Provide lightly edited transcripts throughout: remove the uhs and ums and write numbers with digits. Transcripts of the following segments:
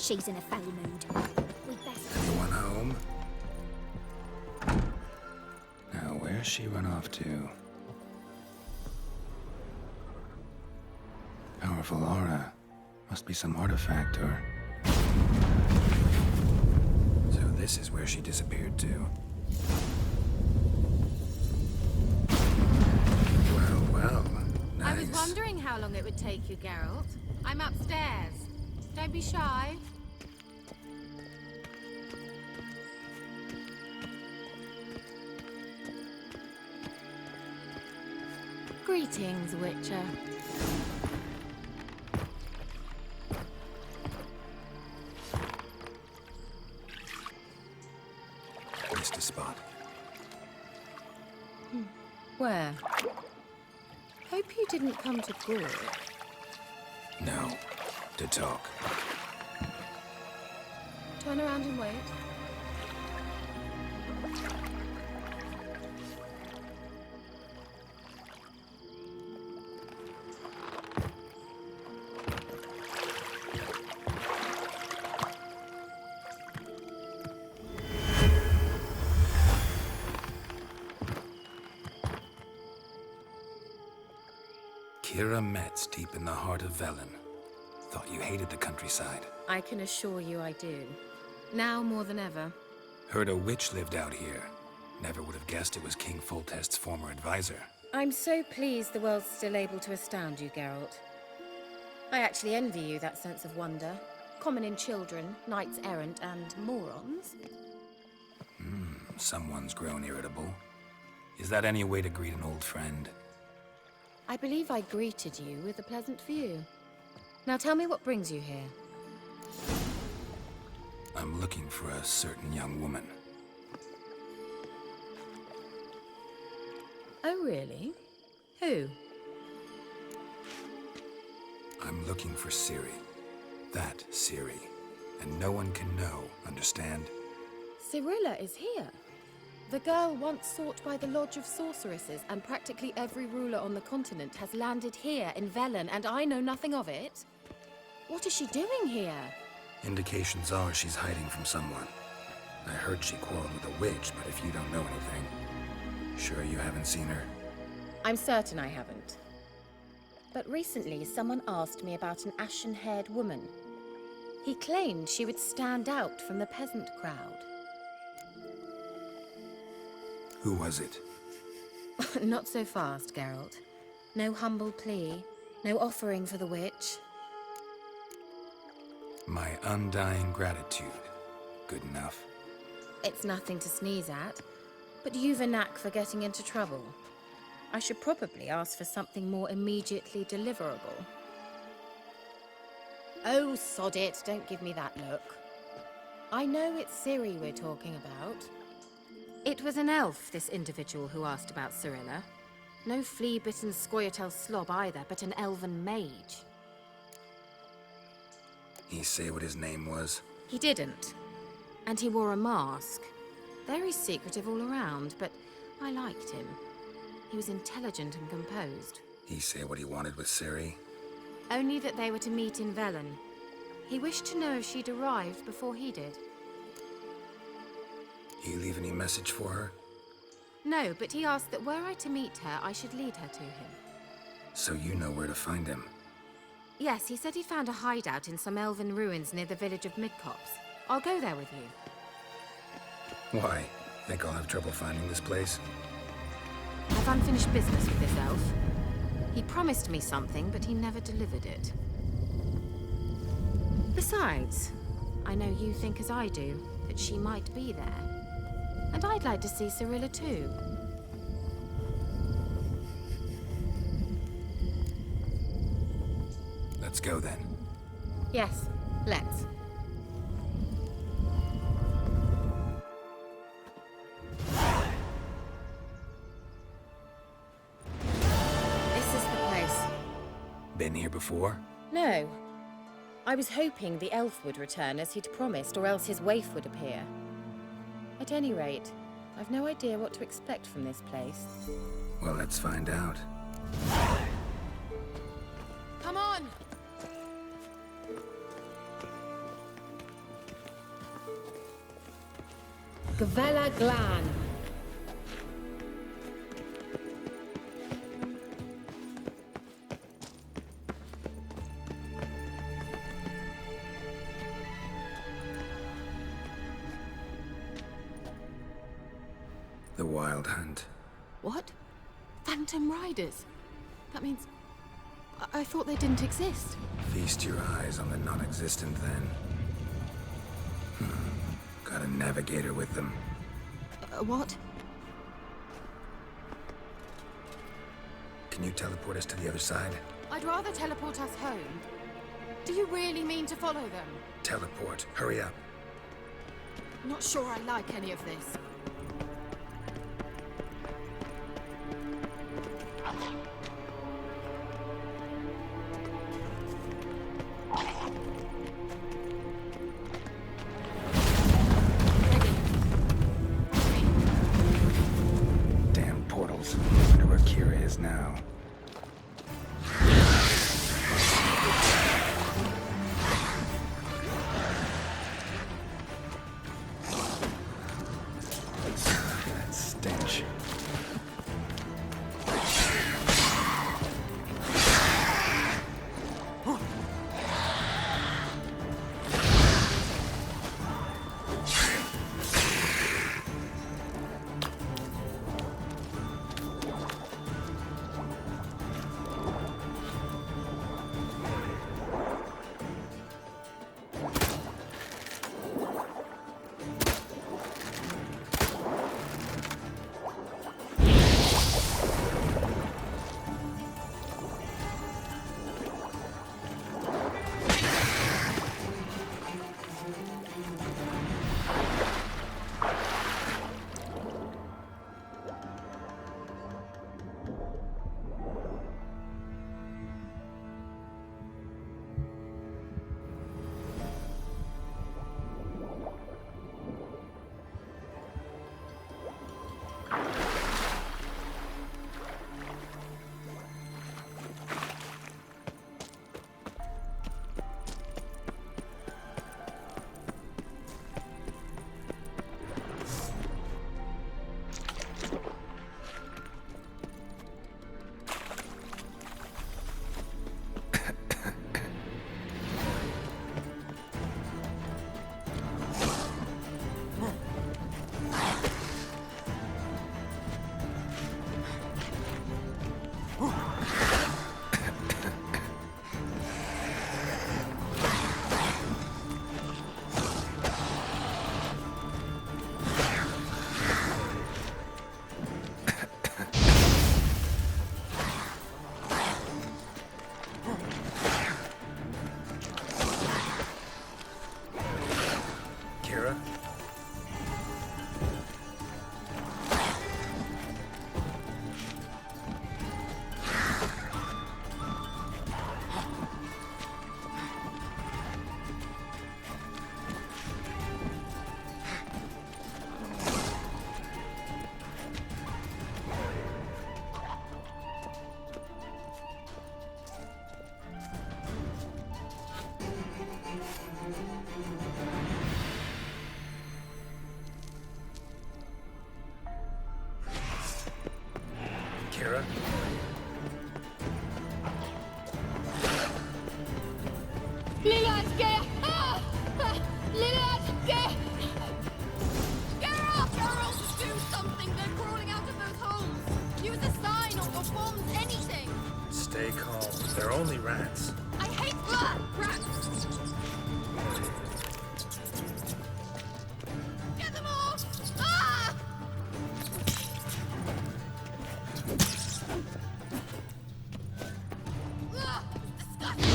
She's in a foul mood. We'd best... Anyone home? Now, where's she run off to? Powerful aura. Must be some artifact or... So this is where she disappeared to. Well, nice. I was wondering how long it would take you, Geralt. I'm upstairs. Don't be shy. Greetings, Witcher. Missed a spot. Where? Hope you didn't come to Gore. No. To talk. Turn around and wait. Keira Metz, deep in the heart of Velen. Thought you hated the countryside. I can assure you I do. Now more than ever. Heard a witch lived out here. Never would have guessed it was King Foltest's former advisor. I'm so pleased the world's still able to astound you, Geralt. I actually envy you that sense of wonder. Common in children, knights errant, and morons. Someone's grown irritable. Is that any way to greet an old friend? I believe I greeted you with a pleasant view. Now tell me what brings you here. I'm looking for a certain young woman. Oh, really? Who? I'm looking for Ciri. That Ciri. And no one can know, understand? Cirilla is here. The girl once sought by the Lodge of Sorceresses, and practically every ruler on the continent has landed here in Velen, and I know nothing of it. What is she doing here? Indications are she's hiding from someone. I heard she quarreled with a witch, but if you don't know anything, sure you haven't seen her? I'm certain I haven't. But recently, someone asked me about an ashen-haired woman. He claimed she would stand out from the peasant crowd. Who was it? Not so fast, Geralt. No humble plea, no offering for the witch. My undying gratitude. Good enough. It's nothing to sneeze at, but you've a knack for getting into trouble. I should probably ask for something more immediately deliverable. Oh, sod it, don't give me that look. I know it's Ciri we're talking about. It was an elf, this individual who asked about Cirilla. No flea-bitten Scoia'tael slob either, but an elven mage. He say what his name was? He didn't. And he wore a mask. Very secretive all around, but I liked him. He was intelligent and composed. He say what he wanted with Ciri? Only that they were to meet in Velen. He wished to know if she'd arrived before he did. He leave any message for her? No, but he asked that were I to meet her, I should lead her to him. So you know where to find him? Yes, he said he'd found a hideout in some elven ruins near the village of Midcopse. I'll go there with you. Why? Think I'll have trouble finding this place? I've unfinished business with this elf. He promised me something, but he never delivered it. Besides, I know you think as I do, that she might be there. And I'd like to see Cirilla too. Let's go then. Yes, let's. This is the place. Been here before? No. I was hoping the elf would return as he'd promised, or else his waif would appear. At any rate, I've no idea what to expect from this place. Well, let's find out. Come on! Gavella Glan. The Wild Hunt. What? Phantom Riders? That means... I thought they didn't exist. Feast your eyes on the non-existent then. Got a navigator with them. What? Can you teleport us to the other side? I'd rather teleport us home. Do you really mean to follow them? Teleport. Hurry up. Not sure I like any of this. Damn portals. Wonder where Keira is now. That stench. Keira? Keira? Lilad, Keira! Ah! Lilad, Keira! Keira! Girls, do something! They're crawling out of those holes! Use a sign or bombs, anything! Stay calm. They're only rats. I hate rats! Get them off! Ah! Ah, disgusting!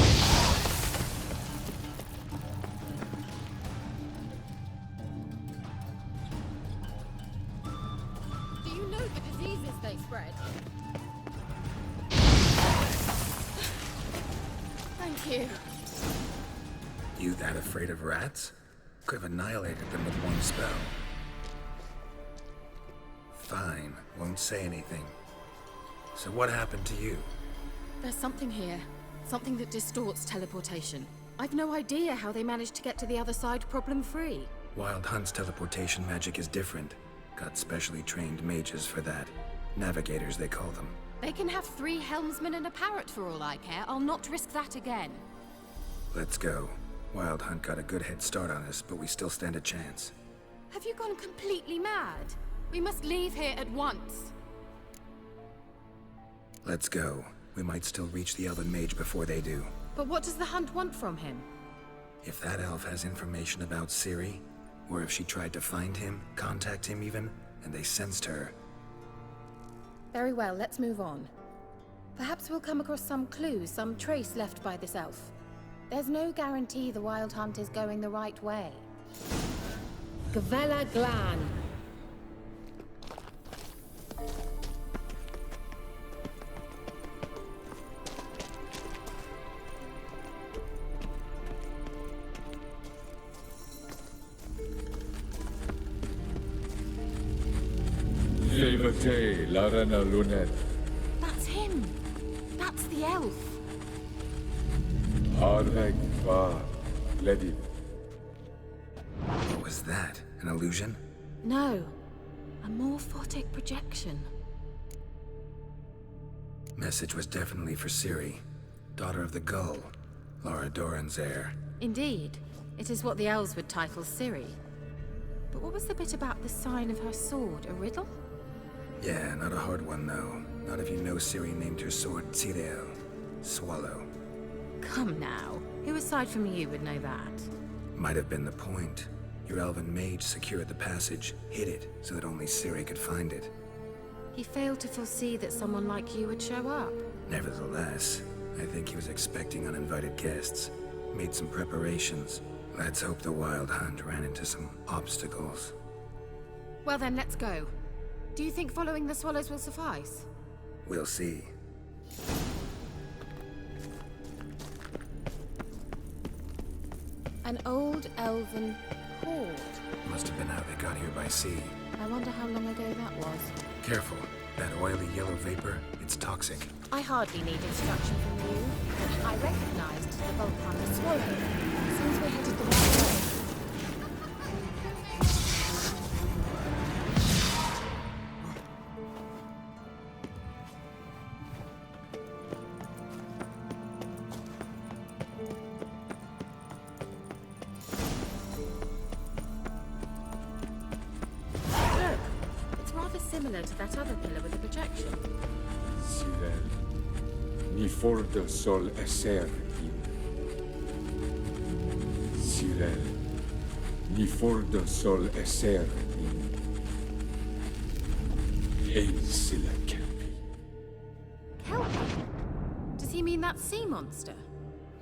Do you know the diseases they spread? Thank you. You that afraid of rats? Could have annihilated them with one spell. Fine, won't say anything. So what happened to you? There's something here. Something that distorts teleportation. I've no idea how they managed to get to the other side problem-free. Wild Hunt's teleportation magic is different. Got specially trained mages for that. Navigators, they call them. They can have 3 helmsmen and a parrot for all I care. I'll not risk that again. Let's go. Wild Hunt got a good head start on us, but we still stand a chance. Have you gone completely mad? We must leave here at once. Let's go. We might still reach the Elven Mage before they do. But what does the Hunt want from him? If that elf has information about Ciri, or if she tried to find him, contact him even, and they sensed her. Very well, let's move on. Perhaps we'll come across some clue, some trace left by this elf. There's no guarantee the Wild Hunt is going the right way. Gavella Glan. Levate, Larana Lunet. That's him! That's the elf! Arveg va, Ledi. What was that? An illusion? No. A morphotic projection. Message was definitely for Ciri. Daughter of the Gull. Lara Doran's heir. Indeed. It is what the elves would title Ciri. But what was the bit about the sign of her sword? A riddle? Yeah, not a hard one though. Not if you know Ciri named her sword Tirel. Swallow. Come now. Who aside from you would know that? Might have been the point. Your elven mage secured the passage, hid it, so that only Ciri could find it. He failed to foresee that someone like you would show up. Nevertheless, I think he was expecting uninvited guests. Made some preparations. Let's hope the Wild Hunt ran into some obstacles. Well then, let's go. Do you think following the swallows will suffice? We'll see. An old elven hoard. Must have been how they got here by sea. I wonder how long ago that was. Careful. That oily yellow vapor, it's toxic. I hardly need instruction from you. I recognized the volcanic swallow. Seems we're headed the right way. Look, it's rather similar to that other pillar with the projection. Sirel. Ni fordo sol eser in. Sirel. Ni fordo sol eser in. Ein sila kelpi. Kelpie? Does he mean that sea monster?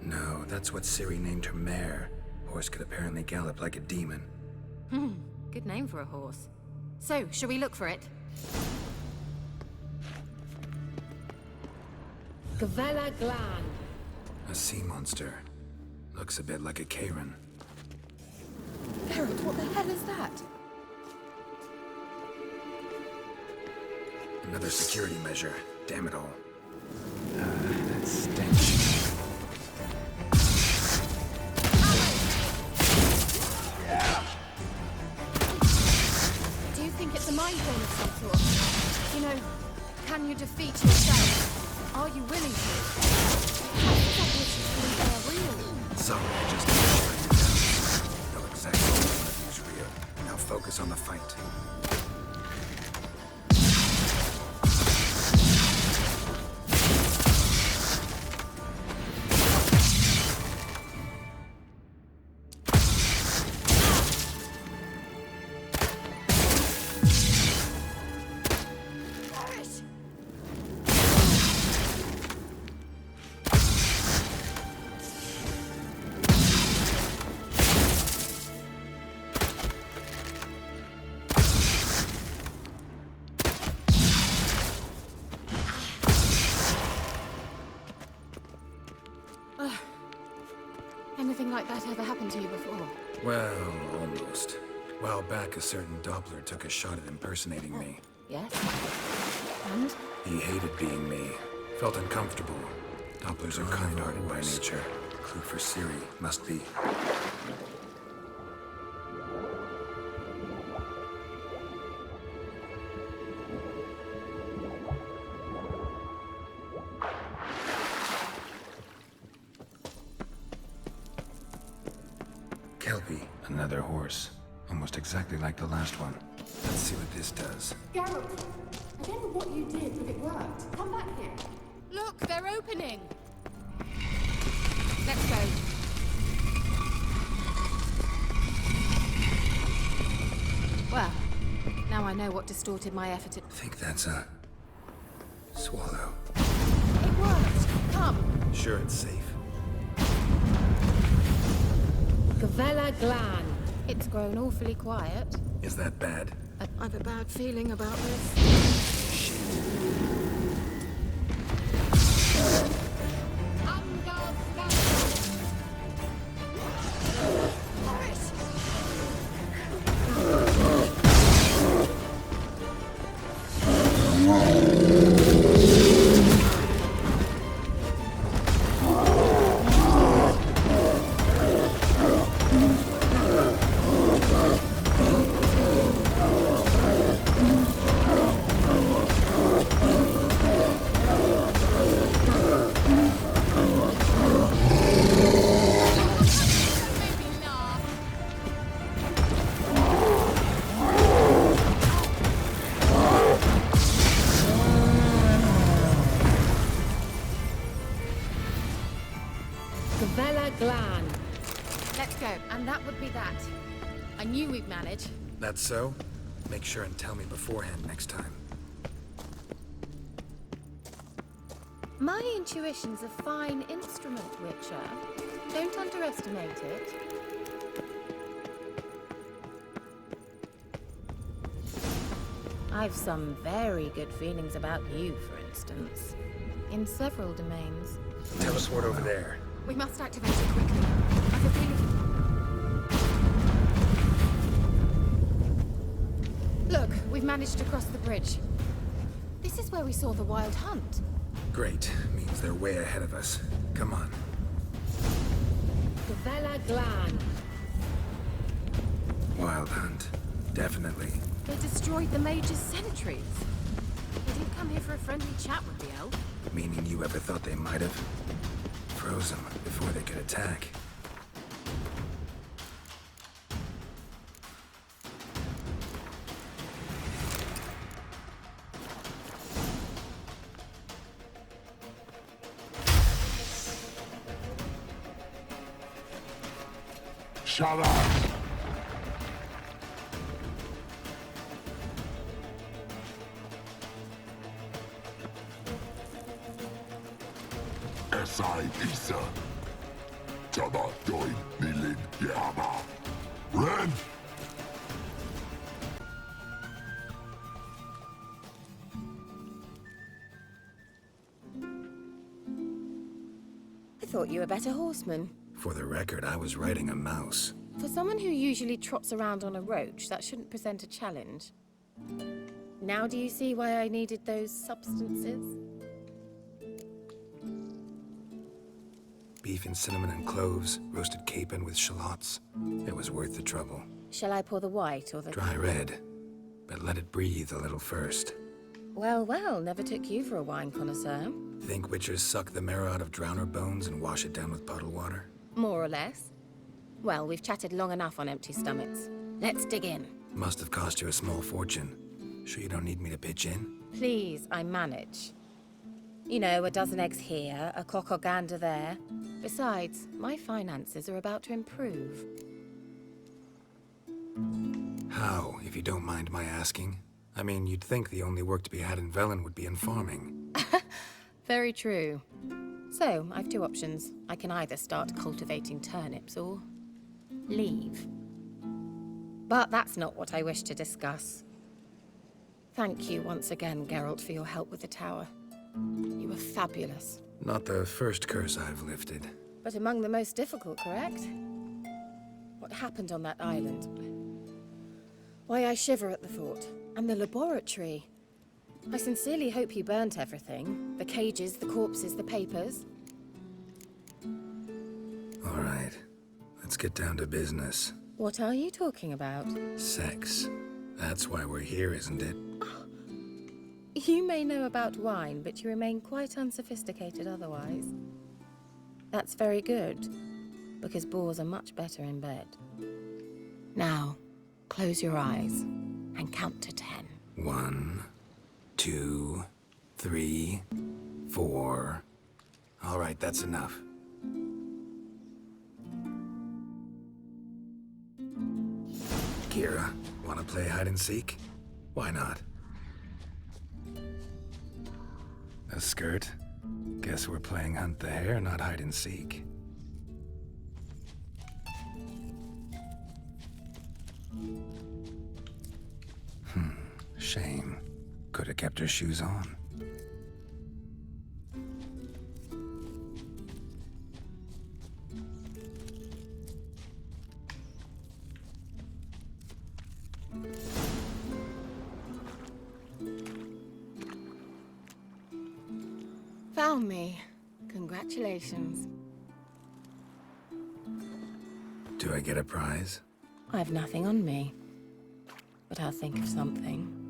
No, that's what Ciri named her mare. Horse could apparently gallop like a demon. Good name for a horse. So, shall we look for it? Gavella Glan. A sea monster. Looks a bit like a Karen. Garrett, what the hell is that? Another security measure. Damn it all. That stench. Do you think it's a mind game of some sort? You know, can you defeat yourself? Are you willing to? They are real. Some are just shutting you down. Know exactly what one of you's real. Now focus on the fight. Anything like that ever happened to you before? Well, almost. A while back, a certain Doppler took a shot at impersonating me. Yes. And? He hated being me. Felt uncomfortable. Dopplers are kind-hearted by nature. Clue for Ciri. Must be. Kelpie. Another horse. Almost exactly like the last one. Let's see what this does. Geralt, I don't know what you did, but it worked. Come back here. Look, they're opening. Let's go. Well, now I know what distorted my effort at... I think that's a... swallow. It worked! Come! Sure it's safe. Gavella Glan. It's grown awfully quiet. Is that bad? I've a bad feeling about this. Gavella Glan. Let's go. And that would be that. I knew we'd manage. That's so? Make sure and tell me beforehand next time. My intuition's a fine instrument, Witcher. Don't underestimate it. I've some very good feelings about you, for instance. In several domains. Teleport over there. We must activate it quickly. I've a feeling... Look, we've managed to cross the bridge. This is where we saw the Wild Hunt. Great. Means they're way ahead of us. Come on. Gavella Glan. Wild Hunt. Definitely. They destroyed the Mage's sentries. They didn't come here for a friendly chat with the elf. Meaning you ever thought they might have? Froze them before they could attack. Shut up! Esai Isa. Tama doin nilin yama. Ren! I thought you were a better horseman. For the record, I was riding a mouse. For someone who usually trots around on a roach, that shouldn't present a challenge. Now do you see why I needed those substances? Beef and cinnamon and cloves, roasted capon with shallots. It was worth the trouble. Shall I pour the white or the... Dry red, but let it breathe a little first. Well, well, never took you for a wine connoisseur. Think witchers suck the marrow out of drowner bones and wash it down with puddle water? More or less. Well, we've chatted long enough on empty stomachs. Let's dig in. Must have cost you a small fortune. Sure you don't need me to pitch in? Please, I manage. You know, a dozen eggs here, a cock or gander there. Besides, my finances are about to improve. How, if you don't mind my asking? I mean, you'd think the only work to be had in Velen would be in farming. Very true. So, I've two options. I can either start cultivating turnips or... leave. But that's not what I wish to discuss. Thank you once again, Geralt, for your help with the tower. You were fabulous. Not the first curse I've lifted. But among the most difficult, correct? What happened on that island? Why, I shiver at the thought. And the laboratory. I sincerely hope you burnt everything. The cages, the corpses, the papers. All right. Let's get down to business. What are you talking about? Sex. That's why we're here, isn't it? You may know about wine, but you remain quite unsophisticated otherwise. That's very good, because boars are much better in bed. Now, close your eyes and count to 10. 1, 2, 3, 4. All right, that's enough. Keira, want to play hide and seek? Why not? A skirt? Guess we're playing hunt the hare, not hide and seek. Shame. Could have kept her shoes on. Found me. Congratulations. Do I get a prize? I've nothing on me, but I'll think of something.